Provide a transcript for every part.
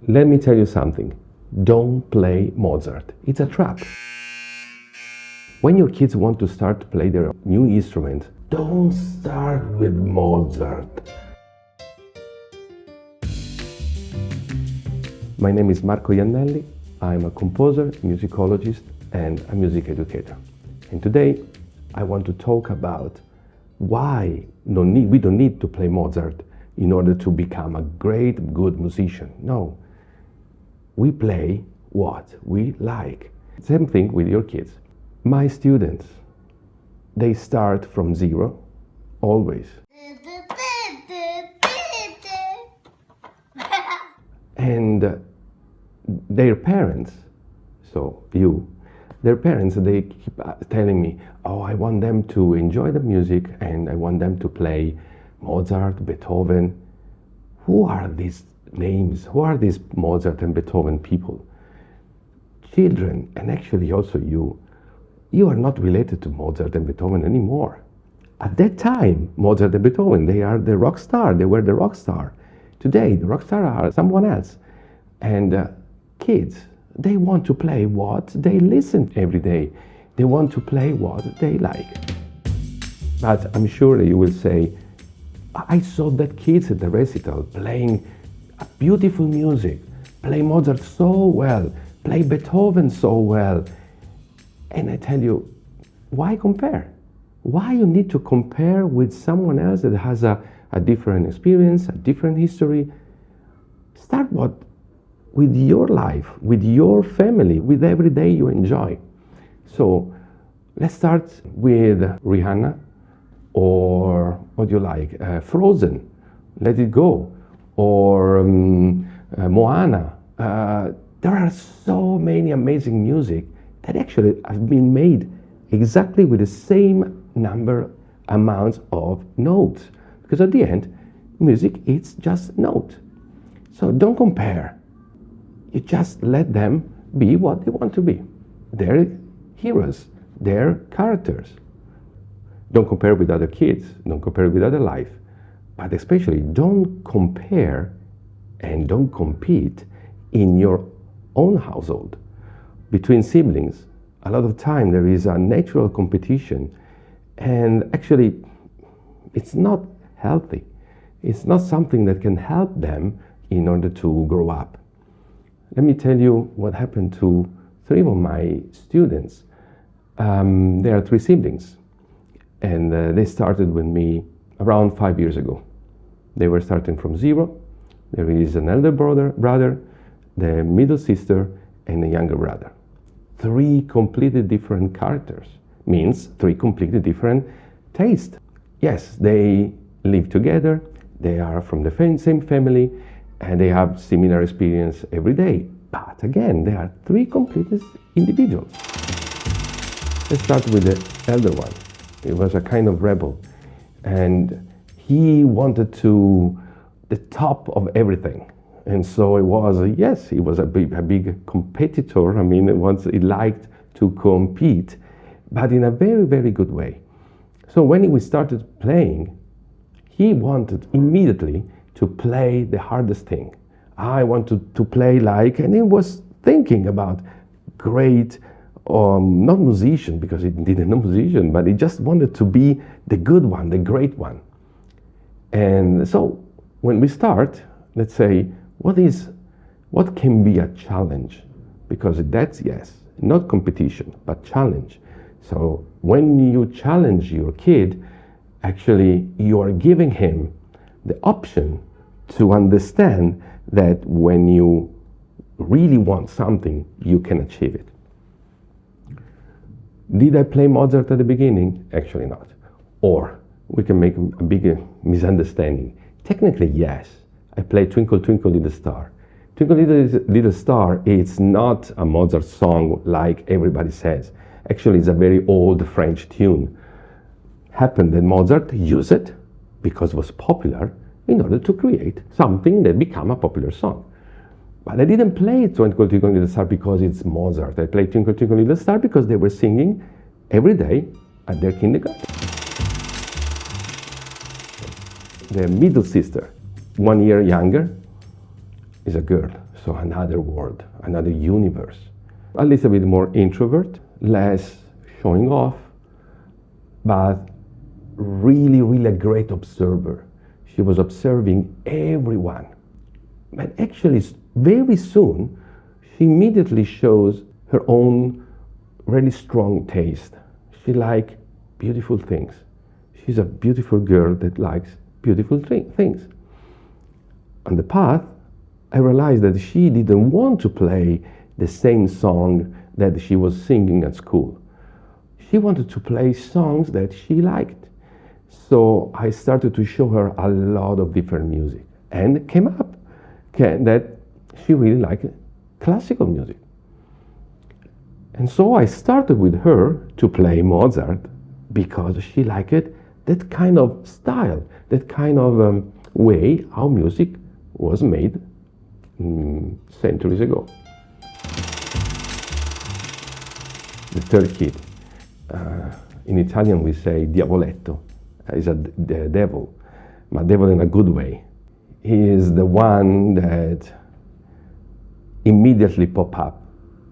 Let me tell you something. Don't play Mozart. It's a trap. When your kids want to start to play their new instrument, don't start with Mozart. My name is Marco Iannelli. I'm a composer, musicologist, and a music educator. And today, I want to talk about why we don't need to play Mozart in order to become a great, good musician. No, we play what we like. Same thing with your kids. My students, they start from zero, always. And their parents, so you, their parents, they keep telling me, oh, I want them to enjoy the music and I want them to play Mozart, Beethoven. Who are these names? Who are these Mozart and Beethoven people? Children, and actually also you are not related to Mozart and Beethoven anymore. At that time, Mozart and Beethoven, they are the rock star. They were the rock star. Today, the rock star are someone else. And kids, they want to play what they listen every day. They want to play what they like. But I'm sure that you will say, I saw that kids at the recital playing beautiful music, play Mozart so well, play Beethoven so well. And I tell you, why compare? Why you need to compare with someone else that has a different experience, a different history? Start with your life, with your family, with every day you enjoy. So let's start with Rihanna, or what do you like, Frozen, Let It Go, or Moana. There are so many amazing music that actually have been made exactly with the same amounts of notes. Because at the end, music is just note. So don't compare. You just let them be what they want to be. They're heroes, they're characters. Don't compare with other kids, don't compare with other life. But especially don't compare and don't compete in your own household. Between siblings, a lot of time there is a natural competition, and actually it's not healthy. It's not something that can help them in order to grow up. Let me tell you what happened to 3 of my students. There are 3 siblings, and they started with me around 5 years ago. They were starting from zero. There is an elder brother, the middle sister, and a younger brother. 3 completely different characters, means 3 completely different tastes. Yes, they live together, they are from the same family, and they have similar experience every day. But again, they are 3 complete individuals. Let's start with the elder one. He was a kind of rebel, and he wanted the top of everything. And so he was a big competitor. I mean, he liked to compete, but in a very, very good way. So when we started playing, he wanted immediately to play the hardest thing. I wanted to play like, and he was thinking about great, not musician, because he didn't know musician, but he just wanted to be the good one, the great one. And so when we start, let's say, what can be a challenge? Because that's, yes, not competition, but challenge. So when you challenge your kid, actually you are giving him the option to understand that when you really want something, you can achieve it. Did I play Mozart at the beginning? Actually not. Or we can make a big misunderstanding. Technically, yes. I played Twinkle, Twinkle, Little Star. Twinkle, Little Star, it's not a Mozart song like everybody says. Actually, it's a very old French tune. Happened that Mozart used it because it was popular in order to create something that became a popular song. But I didn't play Twinkle, Twinkle, Little Star because it's Mozart. I played Twinkle, Twinkle, Little Star because they were singing every day at their kindergarten. The middle sister, 1 year younger, is a girl. So another world, another universe. A little bit more introvert, less showing off, but really, really a great observer. She was observing everyone. But actually, very soon, she immediately shows her own really strong taste. She likes beautiful things. She's a beautiful girl that likes beautiful things. On the path, I realized that she didn't want to play the same song that she was singing at school. She wanted to play songs that she liked. So I started to show her a lot of different music, and it came up that she really liked classical music. And so I started with her to play Mozart because she liked that kind of style, that kind of way how music was made centuries ago. The third kid, in Italian we say diavoletto, is the devil, but devil in a good way. He is the one that immediately pop up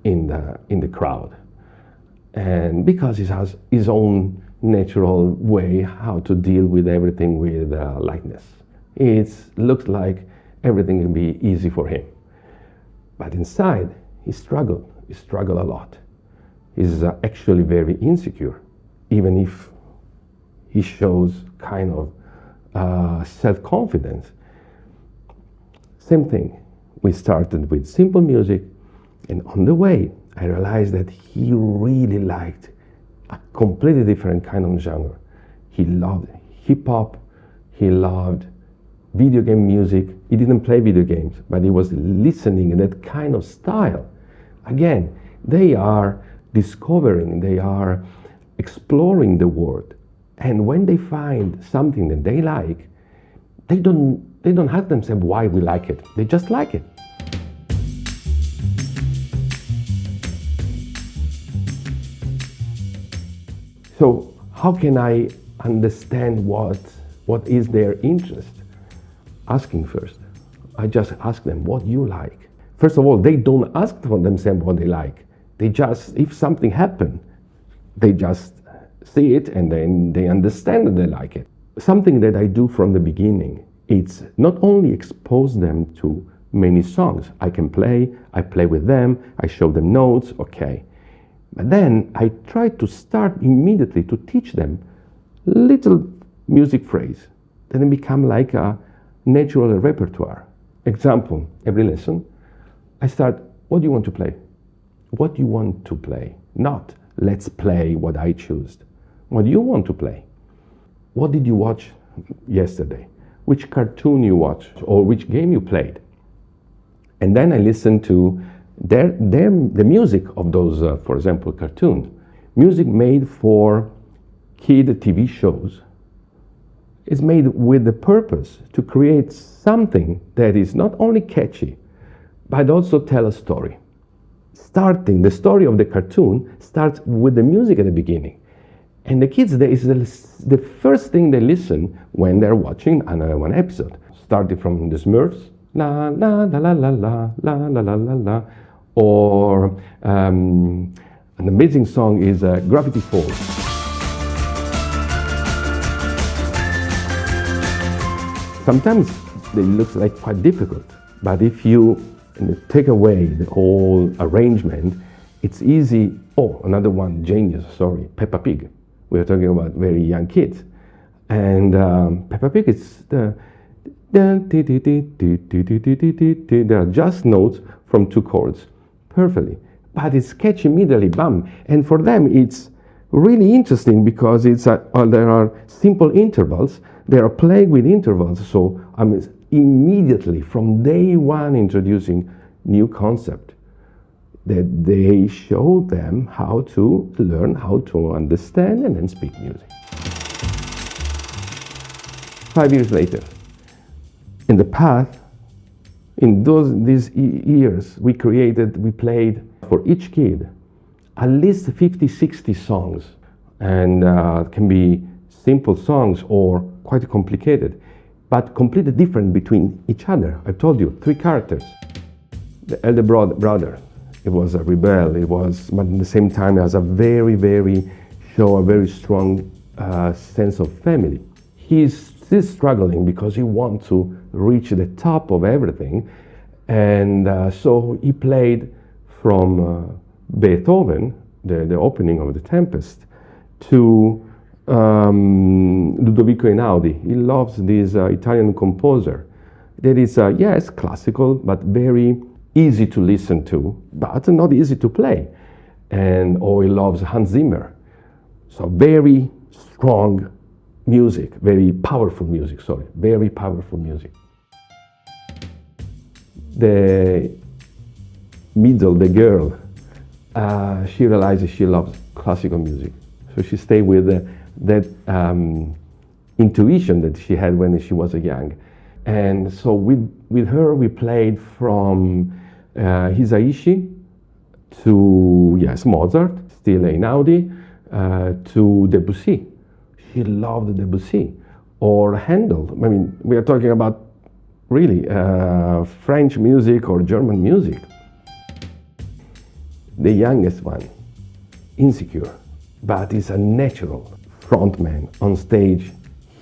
in the crowd, and because he has his own natural way how to deal with everything with lightness. It looks like everything can be easy for him, but inside he struggled a lot. He's actually very insecure, even if he shows kind of self-confidence. Same thing. We started with simple music, and on the way, I realized that he really liked a completely different kind of genre. He loved hip hop, he loved video game music. He didn't play video games, but he was listening in that kind of style. Again, they are discovering, they are exploring the world. And when they find something that they like, they don't ask themselves why we like it. They just like it. So how can I understand what is their interest? Asking first. I just ask them what you like. First of all, they don't ask for themselves what they like. They just, if something happened, they just see it and then they understand that they like it. Something that I do from the beginning, it's not only expose them to many songs. I play with them, I show them notes, okay. But then I try to start immediately to teach them little music phrase. Then it become like a natural repertoire. Example, every lesson, I start, what do you want to play? What do you want to play? Not, let's play what I choose. What do you want to play? What did you watch yesterday? Which cartoon you watched or which game you played? And then I listen to the music of those, for example, cartoons. Music made for kid TV shows is made with the purpose to create something that is not only catchy, but also tell a story. Starting the story of the cartoon starts with the music at the beginning. And the kids, that is the first thing they listen when they're watching one episode. Starting from the Smurfs, la la la la la la la la la la la, or an amazing song is Gravity Falls. Sometimes it looks like quite difficult, but if you take away the whole arrangement, it's easy. Oh, another one, genius, sorry, Peppa Pig. We are talking about very young kids. And Peppa Pig is there are just notes from two chords, perfectly. But it's catchy immediately, bam. And for them, it's really interesting because there are simple intervals. They are playing with intervals. So I'm immediately, from day one, introducing new concept that they show them how to learn, how to understand, and then speak music. 5 years later, in the path, in these years, we played for each kid at least 50, 60 songs, and can be simple songs or quite complicated, but completely different between each other. I told you, 3 characters. The elder brother, he was a rebel. It was, but at the same time, he has a very strong sense of family. He's still struggling because he wants to reach the top of everything, and so he played from Beethoven, the opening of the Tempest, to Ludovico Einaudi. He loves this Italian composer that is, yes, classical, but very easy to listen to, but not easy to play. And he loves Hans Zimmer. So very strong music, very powerful music, very powerful music. The the girl, she realizes she loves classical music. So she stayed with that intuition that she had when she was young. And so with her, we played from Hisaishi to, yes, Mozart, still Einaudi, to Debussy. She loved Debussy. Or Handel. I mean, we are talking about really French music or German music. The youngest one, insecure, but is a natural frontman on stage.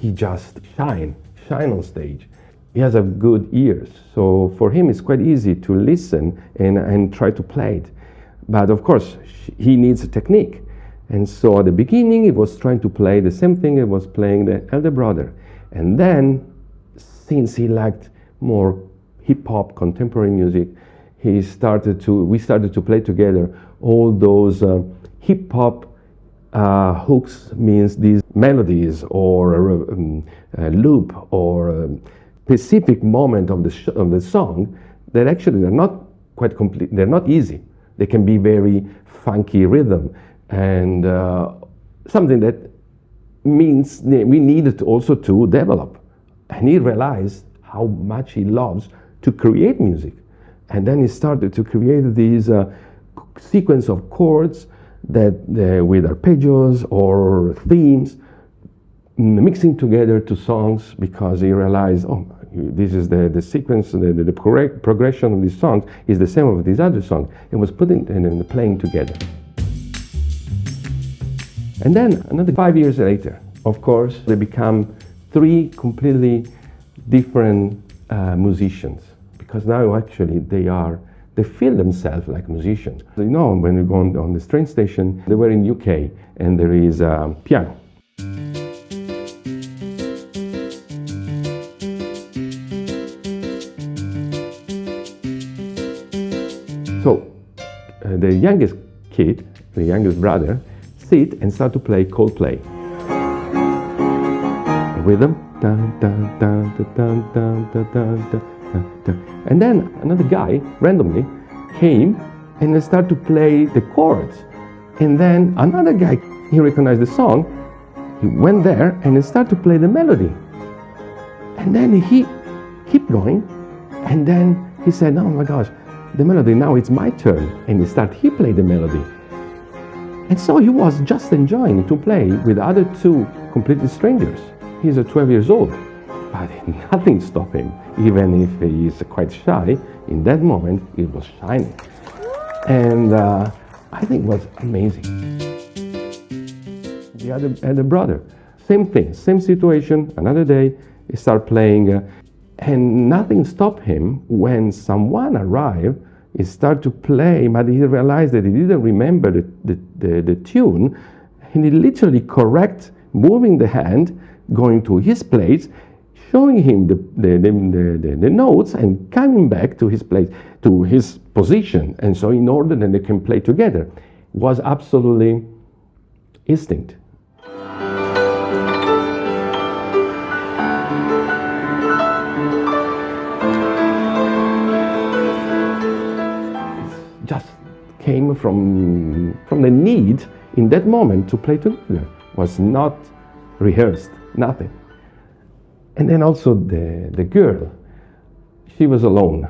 He just shine on stage. He has a good ears, so for him it's quite easy to listen and try to play it. But of course, he needs a technique. And so at the beginning, he was trying to play the same thing he was playing the elder brother. And then, since he liked more hip-hop, contemporary music, we started to play together all those hip-hop hooks, means these melodies or loop or specific moment of the song that actually they're not quite complete. They're not easy. They can be very funky rhythm and something that means we needed also to develop. And he realized how much he loves to create music. And then he started to create these sequence of chords that with arpeggios or themes, mixing together to songs, because he realized, oh, this is the sequence, the correct progression of these songs is the same of these other songs. It was putting and playing together. And then another 5 years later, of course, they become three completely different musicians, because now actually they feel themselves like musicians. You know, when you go on the train station, they were in UK, and there is a piano. So the youngest kid, the youngest brother, sit and start to play Coldplay. A rhythm. Dun, dun, dun, dun, dun, dun, dun, dun, dun. And then another guy randomly came and started to play the chords. And then another guy, he recognized the song, he went there and started to play the melody. And then he kept going, and then he said, oh my gosh, the melody, now it's my turn. And he played the melody. And so he was just enjoying to play with other two completely strangers. He's 12 years old, but nothing stopped him. Even if he is quite shy, in that moment, he was shining. And I think it was amazing. The other brother, same thing, same situation, another day, he started playing, and nothing stopped him. When someone arrived, he started to play, but he realized that he didn't remember the tune, and he literally correct, moving the hand, going to his place, showing him the notes, and coming back to his place, to his position. And so in order that they can play together, was absolutely instinct. Just came from the need in that moment to play together. Was not rehearsed, nothing. And then also the girl, she was alone.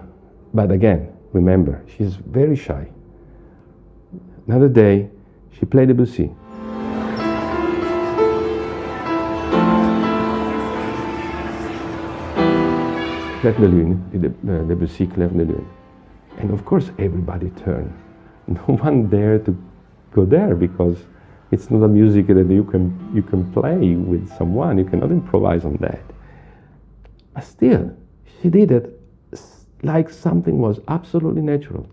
But again, remember, she's very shy. Another day, she played Debussy. Clair de Lune, Debussy, Clair de Lune. And of course, everybody turned. No one dared to go there because it's not a music that you can play with someone. You cannot improvise on that. But still, she did it like something was absolutely natural,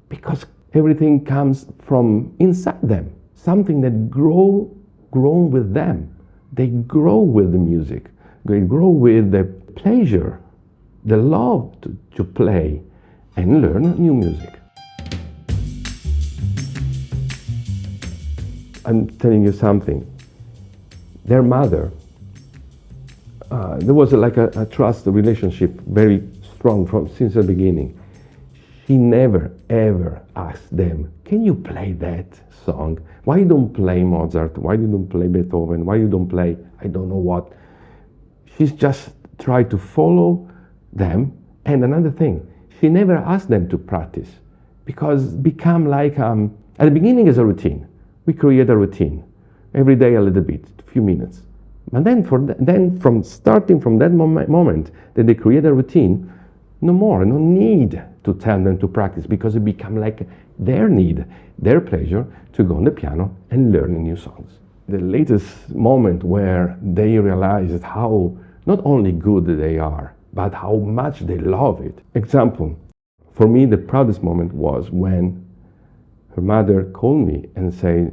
because everything comes from inside them, something that grown with them. They grow with the music. They grow with the pleasure, the love to play and learn new music. I'm telling you something. Their mother, there was like a trust relationship, very strong since the beginning. She never ever asked them, "Can you play that song? Why you don't play Mozart? Why you don't play Beethoven? Why you don't play I don't know what?" She's just tried to follow them. And another thing, she never asked them to practice, because become like at the beginning is a routine. We create a routine every day, a little bit, a few minutes. But then from starting from that moment that they create a routine, no more, no need to tell them to practice, because it become like their need, their pleasure to go on the piano and learn new songs. The latest moment where they realized how not only good they are, but how much they love it. Example, for me the proudest moment was when her mother called me and said,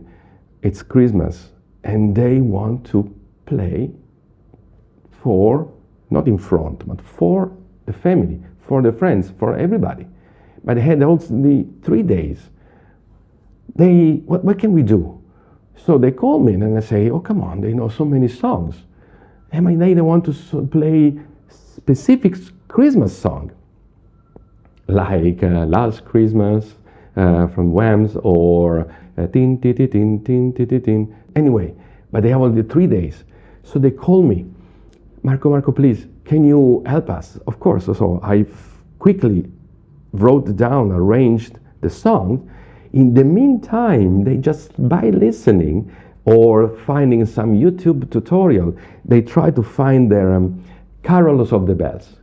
"It's Christmas and they want to play for, not in front, but for the family, for the friends, for everybody." But they had also the 3 days. What can we do? So they call me and I say, "Oh, come on, they know so many songs. And they want to play specific Christmas song, like Last Christmas from Whams, or Tin Tin Tin Tin Tin Tin Tin." Anyway, but they have only 3 days. So they call me, Marco, please, can you help us?" Of course. So I quickly wrote down, arranged the song. In the meantime, they just by listening or finding some YouTube tutorial, they try to find their carols of the bells.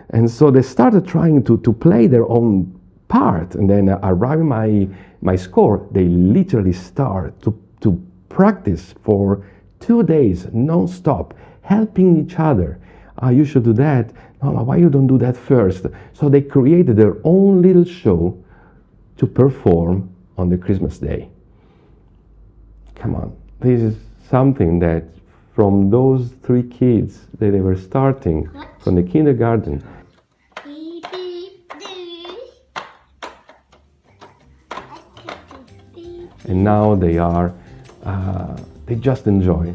And so they started trying to play their own part. And then arriving my score, they literally start to practice for 2 days non-stop, helping each other. "You should do that. No, why you don't do that first?" So they created their own little show to perform on the Christmas day. Come on, this is something that from those 3 kids that they were starting from the kindergarten, and now they just enjoy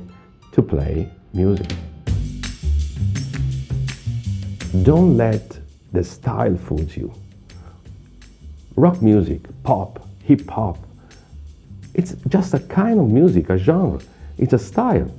to play music. Don't let the style fool you. Rock music, pop, hip hop, it's just a kind of music, a genre. It's a style.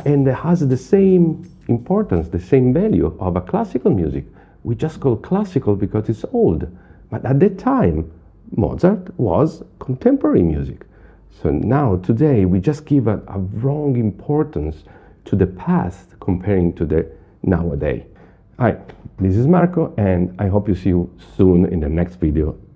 And it has the same importance, the same value of a classical music. We just call classical because it's old. But at that time, Mozart was contemporary music. So now, today, we just give a wrong importance to the past comparing to the nowadays. Hi, this is Marco, and I hope you see you soon in the next video.